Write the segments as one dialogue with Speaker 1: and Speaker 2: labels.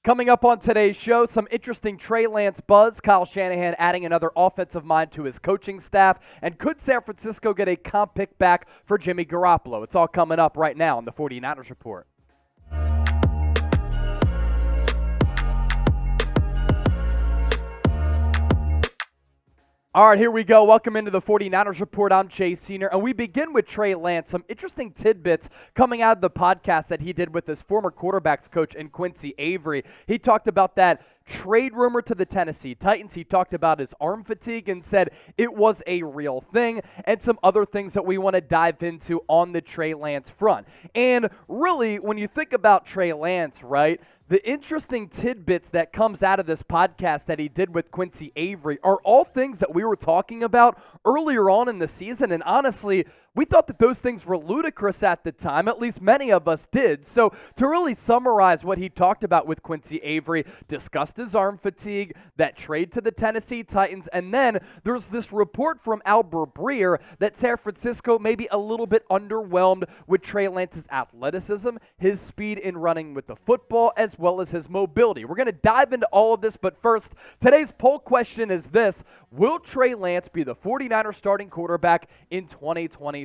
Speaker 1: Coming up on today's show, some interesting Trey Lance buzz, Kyle Shanahan adding another offensive mind to his coaching staff, and could San Francisco get a comp pick back for Jimmy Garoppolo? It's all coming up right now on the 49ers Report. All right, here we go. Welcome into the 49ers Report. I'm Chase Senior, and we begin with Trey Lance. Some interesting tidbits coming out of the podcast that he did with his former quarterbacks coach in Quincy Avery. He talked about that trade rumor to the Tennessee Titans. He talked about his arm fatigue and said it was a real thing, and some other things that we want to dive into on the Trey Lance front. And really, when you think about Trey Lance, right, the interesting tidbits that comes out of this podcast that he did with Quincy Avery are all things that we were talking about earlier on in the season, and honestly, we thought that those things were ludicrous at the time, at least many of us did. So to really summarize what he talked about with Quincy Avery, discussed his arm fatigue, that trade to the Tennessee Titans, and then there's this report from Albert Breer that San Francisco may be a little bit underwhelmed with Trey Lance's athleticism, his speed in running with the football, as well as his mobility. We're going to dive into all of this, but first, today's poll question is this: will Trey Lance be the 49ers starting quarterback in 2023?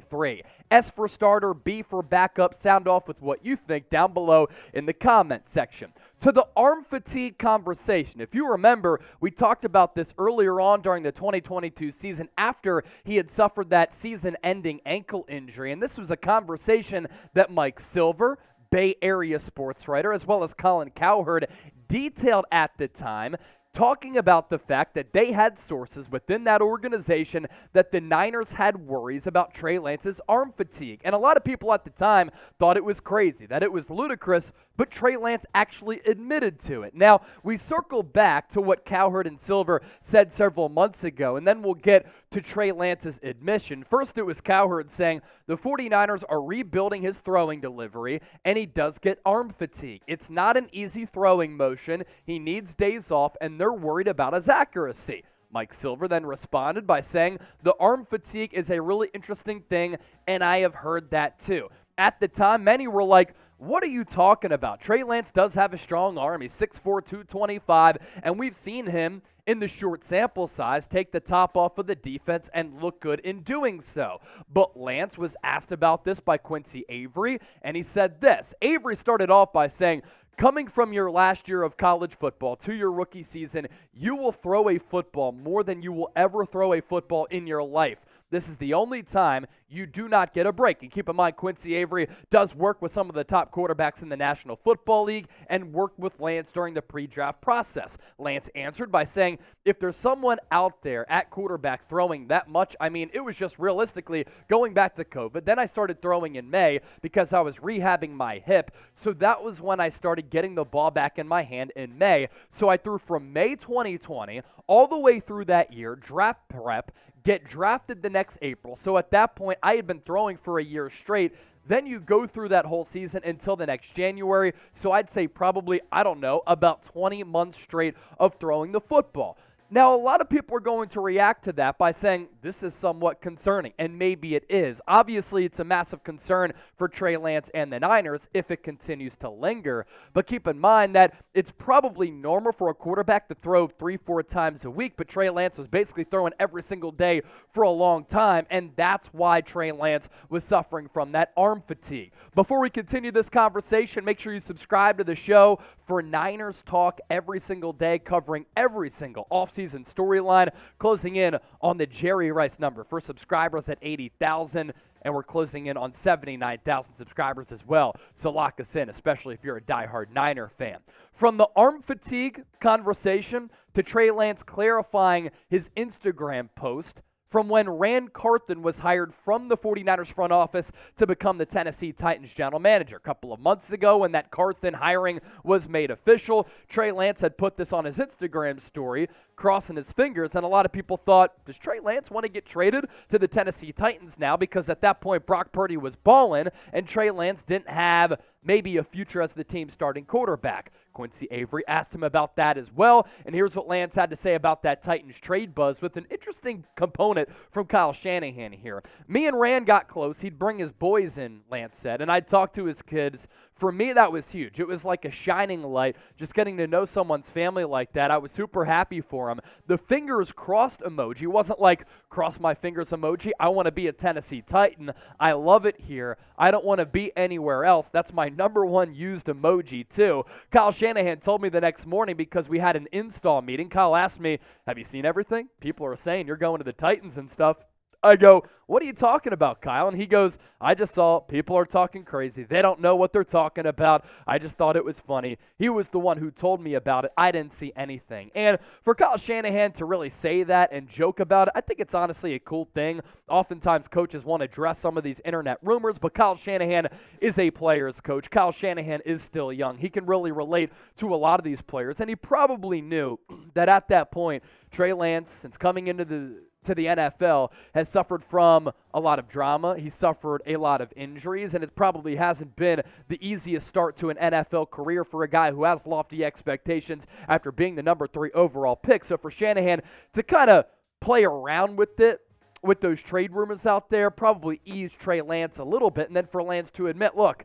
Speaker 1: S for starter, B for backup. Sound off with what you think down below in the comment section. To the arm fatigue conversation, if you remember, we talked about this earlier on during the 2022 season after he had suffered that season-ending ankle injury, and this was a conversation that Mike Silver, Bay Area sports writer, as well as Colin Cowherd, detailed at the time, talking about the fact that they had sources within that organization that the Niners had worries about Trey Lance's arm fatigue. And a lot of people at the time thought it was crazy, that it was ludicrous, but Trey Lance actually admitted to it. Now, we circle back to what Cowherd and Silver said several months ago, and then we'll get to Trey Lance's admission. First, it was Cowherd saying the 49ers are rebuilding his throwing delivery, and he does get arm fatigue. It's not an easy throwing motion. He needs days off, and they're worried about his accuracy. Mike Silver then responded by saying the arm fatigue is a really interesting thing, and I have heard that too. At the time, many were like, what are you talking about? Trey Lance does have a strong arm. He's 6'4", 225, and we've seen him in the short sample size take the top off of the defense and look good in doing so. But Lance was asked about this by Quincy Avery, and he said this. Avery started off by saying, coming from your last year of college football to your rookie season, you will throw a football more than you will ever throw a football in your life. This is the only time you do not get a break. And keep in mind, Quincy Avery does work with some of the top quarterbacks in the National Football League and worked with Lance during the pre-draft process. Lance answered by saying, if there's someone out there at quarterback throwing that much, I mean, it was just realistically going back to COVID. Then I started throwing in May because I was rehabbing my hip. So that was when I started getting the ball back in my hand in May. So I threw from May 2020 all the way through that year, draft prep, get drafted the next April. So at that point, I had been throwing for a year straight. Then you go through that whole season until the next January. So I'd say probably, I don't know, about 20 months straight of throwing the football. Now, a lot of people are going to react to that by saying this is somewhat concerning, and maybe it is. Obviously, it's a massive concern for Trey Lance and the Niners if it continues to linger. But keep in mind that it's probably normal for a quarterback to throw 3-4 times a week, but Trey Lance was basically throwing every single day for a long time, and that's why Trey Lance was suffering from that arm fatigue. Before we continue this conversation, make sure you subscribe to the show for Niners talk every single day, covering every single offseason storyline, closing in on the Jerry Rice number for subscribers at 80,000, and we're closing in on 79,000 subscribers as well. So lock us in, especially if you're a diehard Niner fan. From the arm fatigue conversation to Trey Lance clarifying his Instagram post, from when Rand Carthen was hired from the 49ers front office to become the Tennessee Titans general manager. A couple of months ago, when that Carthen hiring was made official, Trey Lance had put this on his Instagram story, crossing his fingers, and a lot of people thought, does Trey Lance want to get traded to the Tennessee Titans now? Because at that point, Brock Purdy was balling, and Trey Lance didn't have maybe a future as the team's starting quarterback. Quincy Avery asked him about that as well, and here's what Lance had to say about that Titans trade buzz with an interesting component from Kyle Shanahan here. Me and Rand got close. He'd bring his boys in, Lance said, and I'd talk to his kids. For me, that was huge. It was like a shining light, just getting to know someone's family like that. I was super happy for him. The fingers crossed emoji wasn't like cross my fingers emoji. I want to be a Tennessee Titan. I love it here. I don't want to be anywhere else. That's my number one used emoji, too. Kyle Shanahan told me the next morning because we had an install meeting. Kyle asked me, have you seen everything? People are saying you're going to the Titans and stuff. I go, what are you talking about, Kyle? And he goes, I just saw people are talking crazy. They don't know what they're talking about. I just thought it was funny. He was the one who told me about it. I didn't see anything. And for Kyle Shanahan to really say that and joke about it, I think it's honestly a cool thing. Oftentimes coaches want to address some of these internet rumors, but Kyle Shanahan is a player's coach. Kyle Shanahan is still young. He can really relate to a lot of these players, and he probably knew that at that point, Trey Lance, since coming into the NFL, has suffered from a lot of drama. He's suffered a lot of injuries, and it probably hasn't been the easiest start to an NFL career for a guy who has lofty expectations after being the number 3 overall pick. So for Shanahan to kind of play around with it, with those trade rumors out there, probably ease Trey Lance a little bit, and then for Lance to admit, look,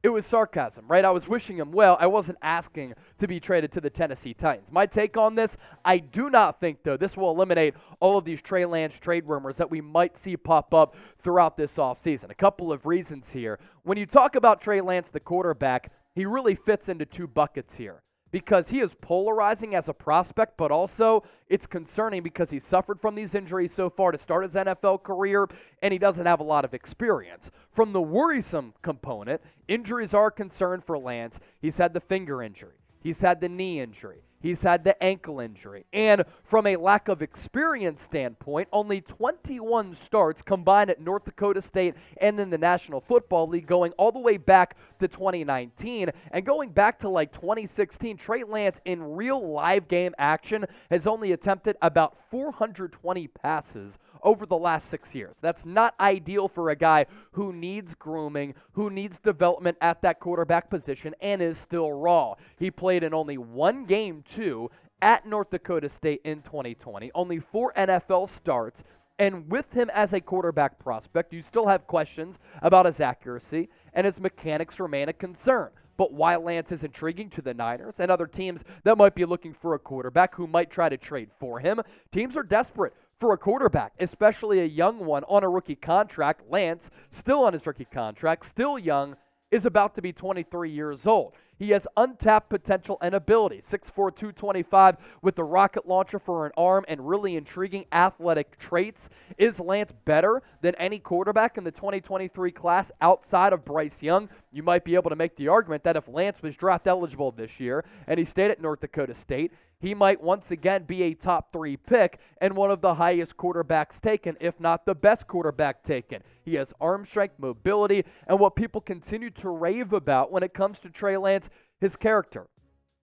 Speaker 1: it was sarcasm, right? I was wishing him well. I wasn't asking to be traded to the Tennessee Titans. My take on this, I do not think, though, this will eliminate all of these Trey Lance trade rumors that we might see pop up throughout this offseason. A couple of reasons here. When you talk about Trey Lance, the quarterback, he really fits into 2 buckets here, because he is polarizing as a prospect, but also it's concerning because he suffered from these injuries so far to start his NFL career, and he doesn't have a lot of experience. From the worrisome component, injuries are a concern for Lance. He's had the finger injury. He's had the knee injury. He's had the ankle injury. And from a lack of experience standpoint, only 21 starts combined at North Dakota State and in the National Football League going all the way back to 2019. And going back to like 2016, Trey Lance in real live game action has only attempted about 420 passes over the last 6 years. That's not ideal for a guy who needs grooming, who needs development at that quarterback position, and is still raw. He played in only 1 game, too, at North Dakota State in 2020, only 4 NFL starts, and with him as a quarterback prospect, you still have questions about his accuracy, and his mechanics remain a concern. But why Lance is intriguing to the Niners and other teams that might be looking for a quarterback who might try to trade for him, teams are desperate for a quarterback, especially a young one on a rookie contract. Lance, still on his rookie contract, still young, is about to be 23 years old. He has untapped potential and ability. 6'4", 225 with the rocket launcher for an arm and really intriguing athletic traits. Is Lance better than any quarterback in the 2023 class outside of Bryce Young? You might be able to make the argument that if Lance was draft eligible this year and he stayed at North Dakota State, he might once again be a top 3 pick and one of the highest quarterbacks taken, if not the best quarterback taken. He has arm strength, mobility, and what people continue to rave about when it comes to Trey Lance, his character,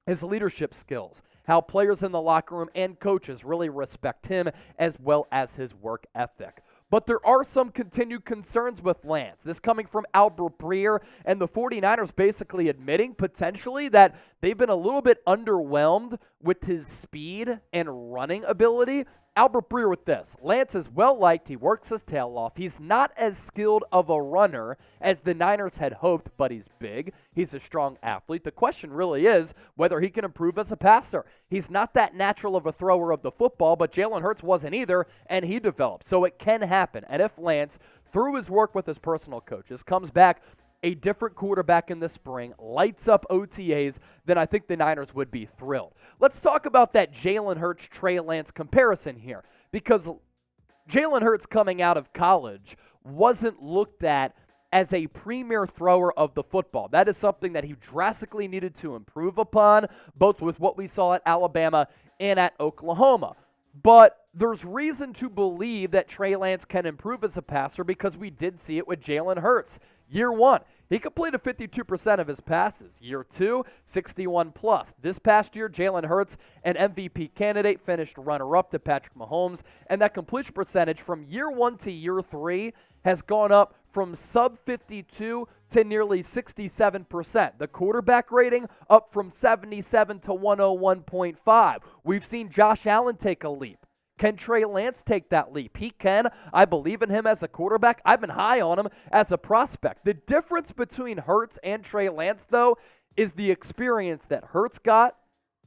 Speaker 1: his leadership skills, how players in the locker room and coaches really respect him, as well as his work ethic. But there are some continued concerns with Lance. This coming from Albert Breer and the 49ers basically admitting potentially that they've been a little bit underwhelmed with his speed and running ability. Albert Breer with this: Lance is well-liked. He works his tail off. He's not as skilled of a runner as the Niners had hoped, but he's big. He's a strong athlete. The question really is whether he can improve as a passer. He's not that natural of a thrower of the football, but Jalen Hurts wasn't either, and he developed. So it can happen. And if Lance, through his work with his personal coaches, comes back a different quarterback in the spring, lights up OTAs, then I think the Niners would be thrilled. Let's talk about that Jalen Hurts, Trey Lance comparison here, because Jalen Hurts coming out of college wasn't looked at as a premier thrower of the football. That is something that he drastically needed to improve upon, both with what we saw at Alabama and at Oklahoma. But there's reason to believe that Trey Lance can improve as a passer because we did see it with Jalen Hurts. Year 1, he completed 52% of his passes. Year 2, 61+. This past year, Jalen Hurts, an MVP candidate, finished runner-up to Patrick Mahomes, and that completion percentage from year 1 to year 3 has gone up from sub 52 to nearly 67%. The quarterback rating up from 77 to 101.5. We've seen Josh Allen take a leap. Can Trey Lance take that leap? He can. I believe in him as a quarterback. I've been high on him as a prospect. The difference between Hurts and Trey Lance, though, is the experience that Hurts got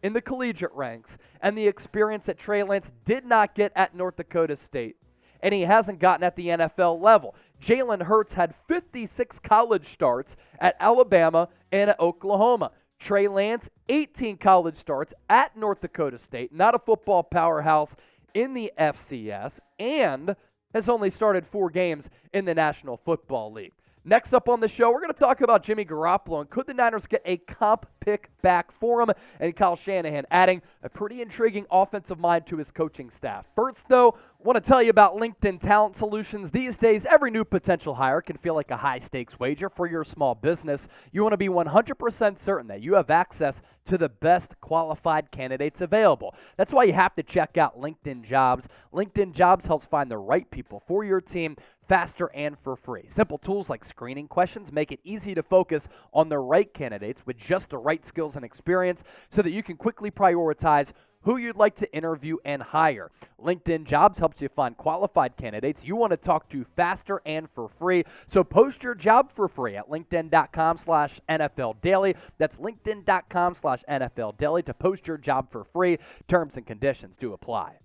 Speaker 1: in the collegiate ranks and the experience that Trey Lance did not get at North Dakota State, and he hasn't gotten at the NFL level. Jalen Hurts had 56 college starts at Alabama and at Oklahoma. Trey Lance, 18 college starts at North Dakota State, not a football powerhouse in the FCS, and has only started 4 games in the National Football League. Next up on the show, we're going to talk about Jimmy Garoppolo and could the Niners get a comp pick back for him, and Kyle Shanahan adding a pretty intriguing offensive mind to his coaching staff. First, though, want to tell you about LinkedIn Talent Solutions. These days, every new potential hire can feel like a high-stakes wager for your small business. You want to be 100% certain that you have access to the best qualified candidates available. That's why you have to check out LinkedIn Jobs. LinkedIn Jobs helps find the right people for your team faster and for free. Simple tools like screening questions make it easy to focus on the right candidates with just the right skills and experience so that you can quickly prioritize who you'd like to interview and hire. LinkedIn Jobs helps you find qualified candidates you want to talk to faster and for free. So post your job for free at linkedin.com/NFL Daily. That's linkedin.com/NFL Daily to post your job for free. Terms and conditions do apply.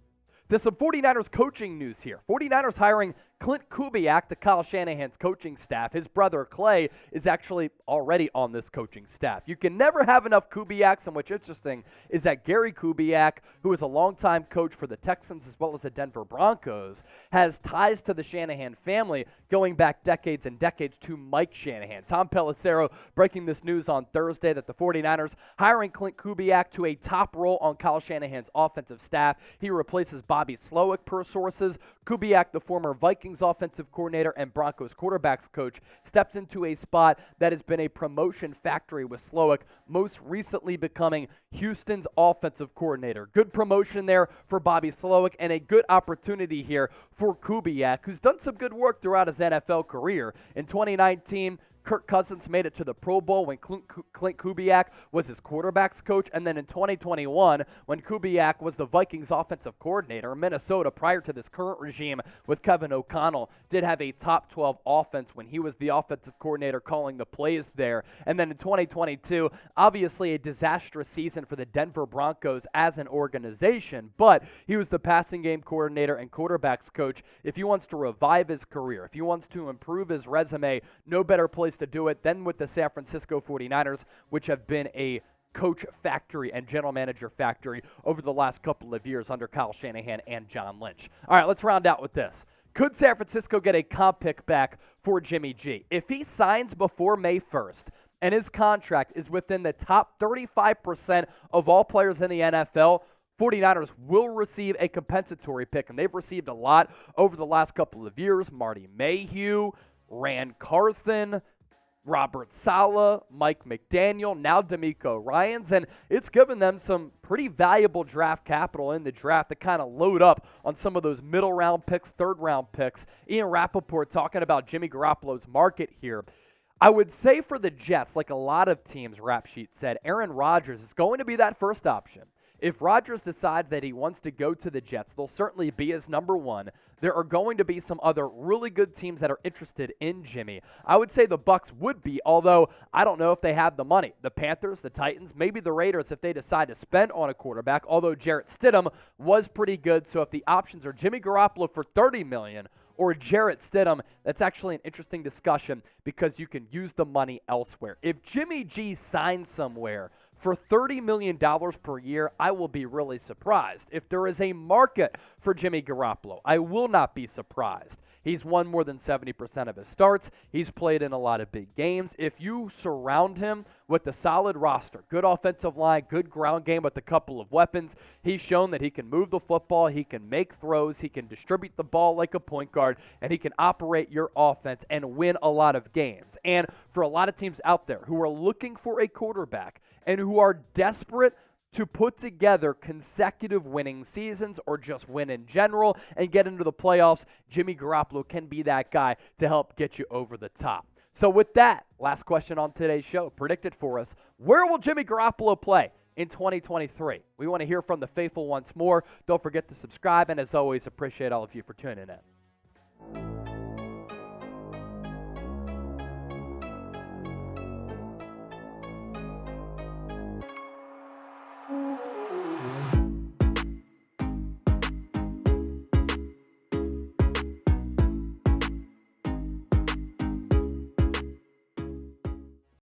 Speaker 1: To some 49ers coaching news here. 49ers hiring Clint Kubiak to Kyle Shanahan's coaching staff. His brother Clay is actually already on this coaching staff. You can never have enough Kubiaks, and what's interesting is that Gary Kubiak, who is a longtime coach for the Texans as well as the Denver Broncos, has ties to the Shanahan family going back decades and decades to Mike Shanahan. Tom Pelissero breaking this news on Thursday that the 49ers hiring Clint Kubiak to a top role on Kyle Shanahan's offensive staff. He replaces Bobby Slowick per sources. Kubiak, the former Vikings offensive coordinator and Broncos quarterbacks coach, steps into a spot that has been a promotion factory with Slowick, most recently becoming Houston's offensive coordinator. Good promotion there for Bobby Slowick and a good opportunity here for Kubiak, who's done some good work throughout his NFL career. In 2019, Kirk Cousins made it to the Pro Bowl when Clint Kubiak was his quarterback's coach. And then in 2021, when Kubiak was the Vikings offensive coordinator, Minnesota, prior to this current regime with Kevin O'Connell, did have a top 12 offense when he was the offensive coordinator calling the plays there. And then in 2022, obviously a disastrous season for the Denver Broncos as an organization, but he was the passing game coordinator and quarterbacks coach. If he wants to revive his career, if he wants to improve his resume, no better place to do it than with the San Francisco 49ers, which have been a coach factory and general manager factory over the last couple of years under Kyle Shanahan and John Lynch. All right, let's round out with this. Could San Francisco get a comp pick back for Jimmy G? If he signs before May 1st and his contract is within the top 35% of all players in the NFL, 49ers will receive a compensatory pick, and they've received a lot over the last couple of years. Marty Mayhew, Rand Carthen, Robert Saleh, Mike McDaniel, now DeMeco Ryans, and it's given them some pretty valuable draft capital in the draft to kind of load up on some of those middle-round picks, third-round picks. Ian Rappaport talking about Jimmy Garoppolo's market here. I would say for the Jets, like a lot of teams, Rap Sheet said, Aaron Rodgers is going to be that first option. If Rodgers decides that he wants to go to the Jets, they'll certainly be his number one. There are going to be some other really good teams that are interested in Jimmy. I would say the Bucs would be, although I don't know if they have the money. The Panthers, the Titans, maybe the Raiders if they decide to spend on a quarterback, although Jarrett Stidham was pretty good. So if the options are Jimmy Garoppolo for $30 million or Jarrett Stidham, that's actually an interesting discussion because you can use the money elsewhere. If Jimmy G signs somewhere for $30 million per year, I will be really surprised. If there is a market for Jimmy Garoppolo, I will not be surprised. He's won more than 70% of his starts. He's played in a lot of big games. If you surround him with a solid roster, good offensive line, good ground game with a couple of weapons, he's shown that he can move the football, he can make throws, he can distribute the ball like a point guard, and he can operate your offense and win a lot of games. And for a lot of teams out there who are looking for a quarterback and who are desperate to put together consecutive winning seasons or just win in general and get into the playoffs, Jimmy Garoppolo can be that guy to help get you over the top. So with that, last question on today's show, predicted for us, where will Jimmy Garoppolo play in 2023? We want to hear from the faithful once more. Don't forget to subscribe, and as always, appreciate all of you for tuning in.